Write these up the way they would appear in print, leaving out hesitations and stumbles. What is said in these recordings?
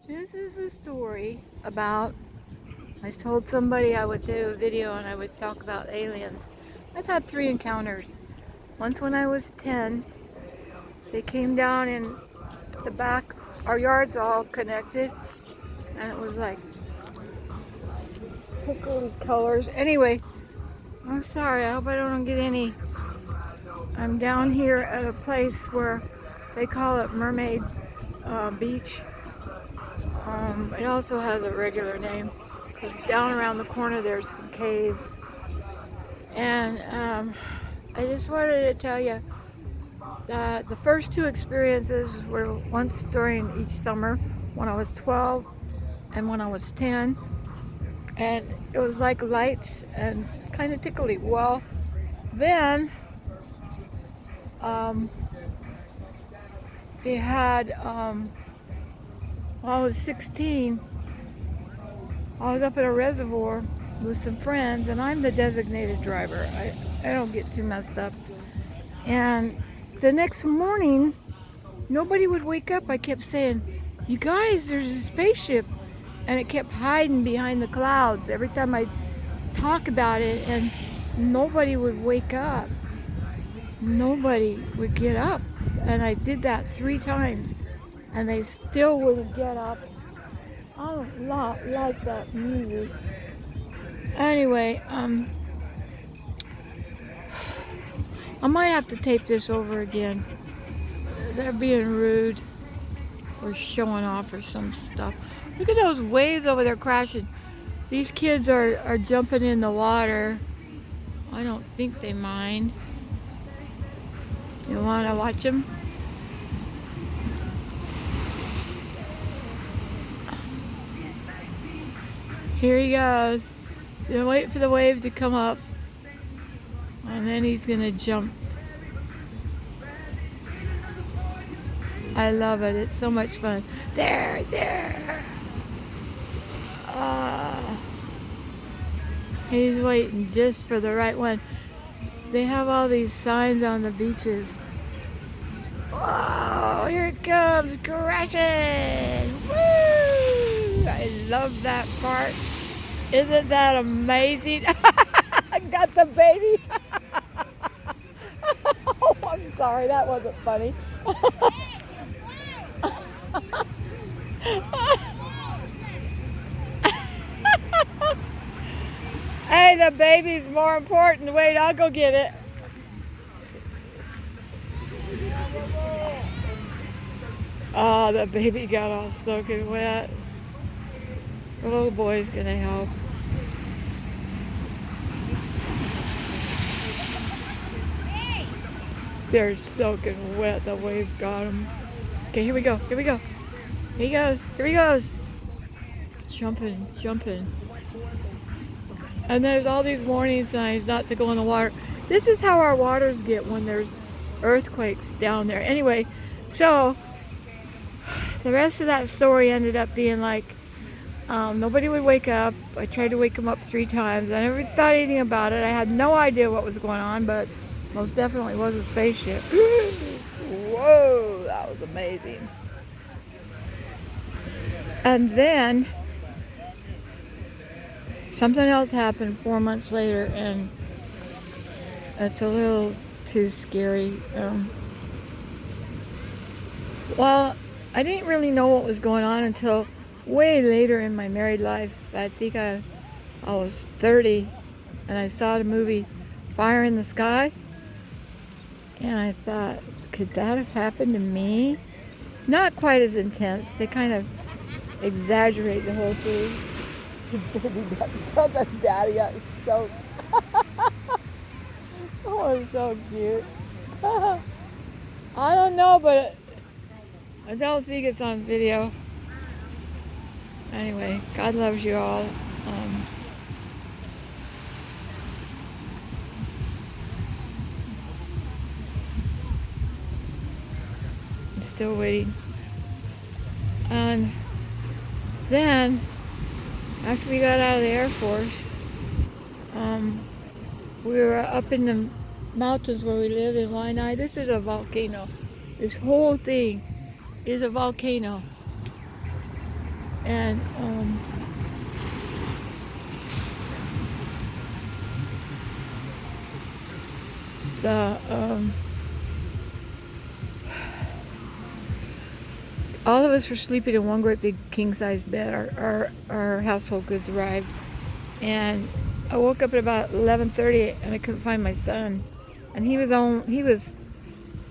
This is the story about, I told somebody I would do a video and I would talk about aliens. I've had 3 encounters. Once when I was 10, they came down in the back, our yard's all connected, and it was like pickly colors. Anyway, I'm sorry, I hope I don't get any. I'm down here at a place where they call it Mermaid Beach. It also has a regular name because down around the corner there's some caves. And I just wanted to tell you that the first 2 experiences were once during each summer when I was 12 and when I was 10. And it was like lights and kind of tickly. Well, then they had, when I was 16, I was up at a reservoir with some friends, and I'm the designated driver. I don't get too messed up. And the next morning, nobody would wake up. I kept saying, "You guys, there's a spaceship." And it kept hiding behind the clouds every time I talk about it, and nobody would wake up. Nobody would get up. And I did that 3 times, and they still wouldn't get up. I don't not like that music. Anyway, I might have to tape this over again. They're being rude or showing off or some stuff. Look at those waves over there crashing. These kids are jumping in the water. I don't think they mind. You want to watch them? Here he goes. Gonna wait for the wave to come up, and then he's gonna jump. I love it. It's so much fun. There. He's waiting just for the right one. They have all these signs on the beaches. Whoa, here it comes, crashing. Woo! I love that part. Isn't that amazing? I got the baby. Oh, I'm sorry, that wasn't funny. Hey, the baby's more important. Wait, I'll go get it. Oh, the baby got all soaking wet. The little boy's gonna help. They're soaking wet. The wave got them. Okay, here we go. Here he goes. Jumping. And there's all these warning signs not to go in the water. This is how our waters get when there's earthquakes down there. Anyway, so the rest of that story ended up being like, nobody would wake up. I tried to wake them up 3 times. I never thought anything about it. I had no idea what was going on, but most definitely was a spaceship. Whoa, that was amazing. And then something else happened 4 months later, and it's a little too scary. Well, I didn't really know what was going on until way later in my married life. I think I was 30, and I saw the movie Fire in the Sky, and I thought, could that have happened to me? Not quite as intense. They kind of exaggerate the whole thing. Daddy got soaked. Oh, it's so cute. I don't know, but I don't think it's on video. Anyway, God loves you all. I'm still waiting. And then, after we got out of the Air Force, we were up in the mountains where we live in Waianae. This is a volcano. This whole thing is a volcano. And the all of us were sleeping in one great big king-size bed. Our household goods arrived, and I woke up at about 11:30, and I couldn't find my son. And he was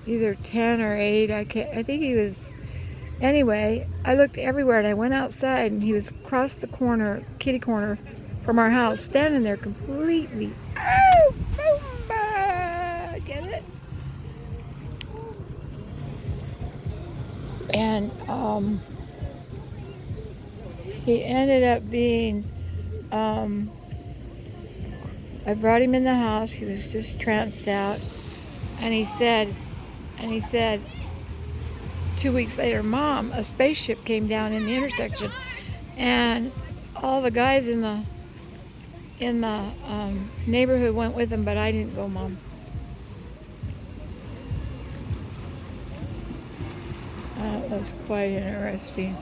either 10 or 8. I think he was. Anyway, I looked everywhere, and I went outside, and he was across the corner, kitty corner, from our house, standing there completely. Oh, boomba! Get it? And he ended up being. I brought him in the house. He was just tranced out, and he said, 2 weeks later, Mom, a spaceship came down in the intersection, and all the guys in the neighborhood went with him, but I didn't go, Mom. That was quite interesting.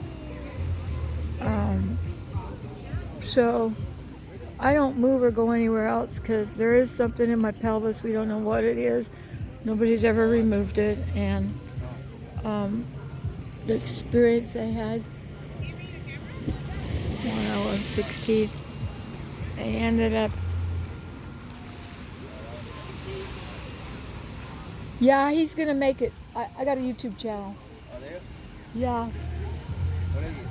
So I don't move or go anywhere else because there is something in my pelvis. We don't know what it is. Nobody's ever removed it, and the experience I had when I was 16, I ended up. Yeah, he's gonna make it. I got a YouTube channel. Oh, do you? Yeah. What is it?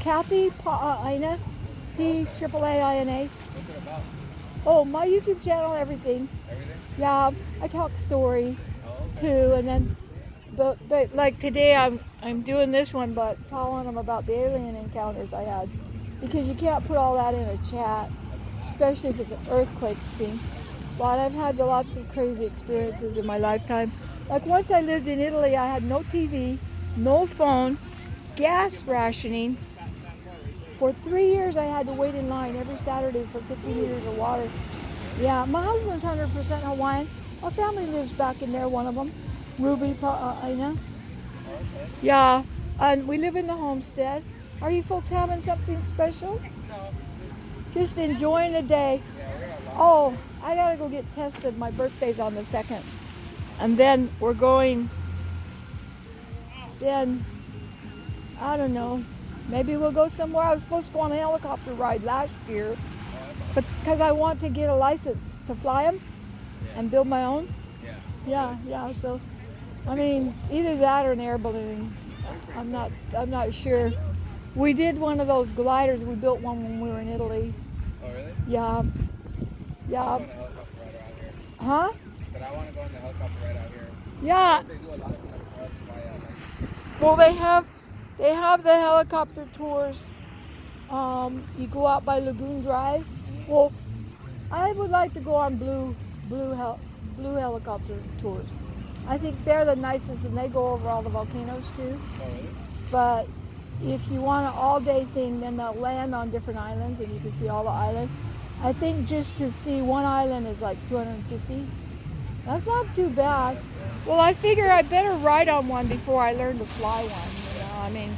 Kathy Ina, P-AAAINA. What's it about? Oh, my YouTube channel, everything. Everything? Yeah, I talk story Oh, okay. too, and then, but like today I'm doing this one, but telling them about the alien encounters I had, because you can't put all that in a chat, especially if it's an earthquake thing. But I've had lots of crazy experiences in my lifetime. Like once I lived in Italy, I had no TV, no phone, gas rationing. For 3 years, I had to wait in line every Saturday for 50 liters of water. Yeah, my husband's 100% Hawaiian. Our family lives back in there, one of them. Ruby, Ina. Okay. Yeah, and we live in the homestead. Are you folks having something special? No. Just enjoying the day. Yeah, we got a lot. Oh, I gotta go get tested. My birthday's on the 2nd. And then we're going, then, I don't know, maybe we'll go somewhere. I was supposed to go on a helicopter ride last year, but because I want to get a license to fly them and build my own. Yeah, so, I mean, either that or an air balloon. I'm not sure. We did one of those gliders. We built one when we were in Italy. Oh, really? Yeah. I want to go on the helicopter ride around here. Huh? I said I want to go on the helicopter ride out here. Yeah. They do a lot of helicopter fly out. Well, they have the helicopter tours. You go out by Lagoon Drive. Well, I would like to go on blue helicopter tours. I think they're the nicest, and they go over all the volcanoes too. Oh, really? But if you want an all-day thing, then they'll land on different islands, and you can see all the islands. I think just to see one island is like $250. That's not too bad. Well, I figure I better ride on one before I learn to fly one. I mean,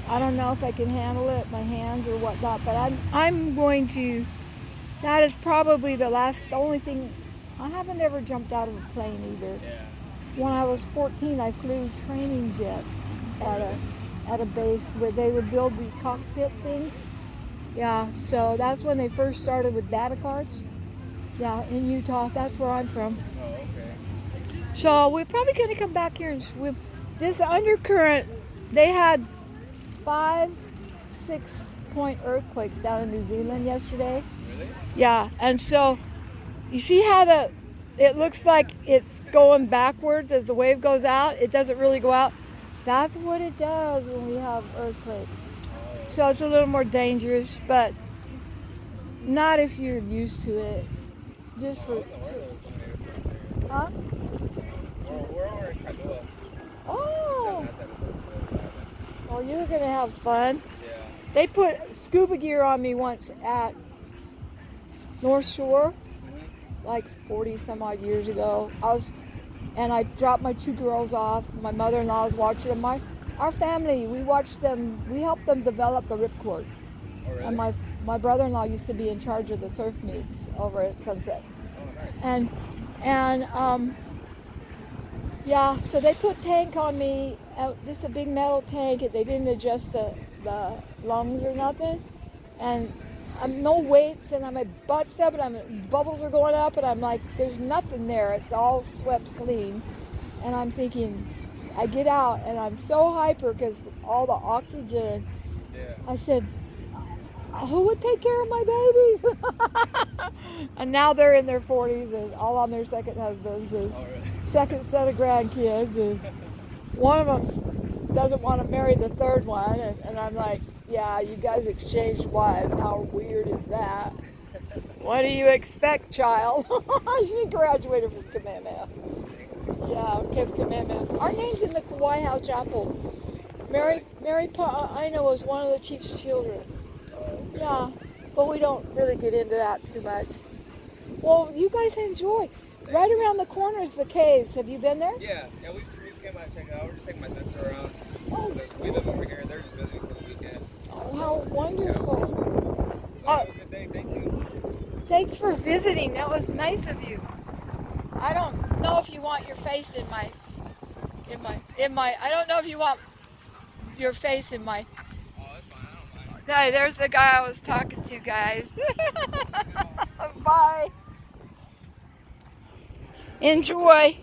I don't know if I can handle it, my hands or whatnot, but I'm going to. That is probably the only thing. I haven't ever jumped out of a plane either. Yeah. When I was 14, I flew training jets at a base where they would build these cockpit things. Yeah, so that's when they first started with data cards. Yeah, in Utah. That's where I'm from. Oh, okay. So we're probably going to come back here and swim. This undercurrent, they had 5, 6-point earthquakes down in New Zealand yesterday. Really? Yeah, and so you see how it looks like it's going backwards as the wave goes out. It doesn't really go out. That's what it does when we have earthquakes. So it's a little more dangerous, but not if you're used to it. Just for. Huh? We're over in Kailua. Oh. Just on that side of the island. Well, you're gonna have fun. Yeah. They put scuba gear on me once at North Shore, like 40 some odd years ago. I dropped my 2 girls off. My mother-in-law was watching them. Our family, we watched them. We helped them develop the ripcord. Oh, really? And my brother-in-law used to be in charge of the surf meets over at Sunset. Oh, nice. And yeah, so they put tank on me, just a big metal tank, and they didn't adjust the lungs or nothing. And I'm no weights, and my butt's up, and bubbles are going up, and I'm like, there's nothing there. It's all swept clean. And I'm thinking, I get out, and I'm so hyper because all the oxygen. Yeah. I said, who would take care of my babies? And now they're in their 40s and all on their second husbands and Oh, really? second set of grandkids. And one of them doesn't want to marry the third one. And I'm like, yeah, you guys exchanged wives. How weird is that? What do you expect, child? She graduated from Kamehameha. Yeah, Kamehameha. Our name's in the Waiau Chapel. Mary Aina was one of the chief's children. Oh, okay. Yeah, but we don't really get into that too much. Well, you guys enjoy. Right around the corner is the caves. Have you been there? Yeah, we came out and checked it out. We're just taking my sister around. Oh, We live over here. They're just visiting for the weekend. oh, how wonderful. Have a good day. Thank you. Thanks for visiting. That was nice of you. I don't know if you want your face in my, I don't know if you want your face in my, Oh, that's fine. I don't mind. hey, there's the guy I was talking to, guys. Bye. Enjoy.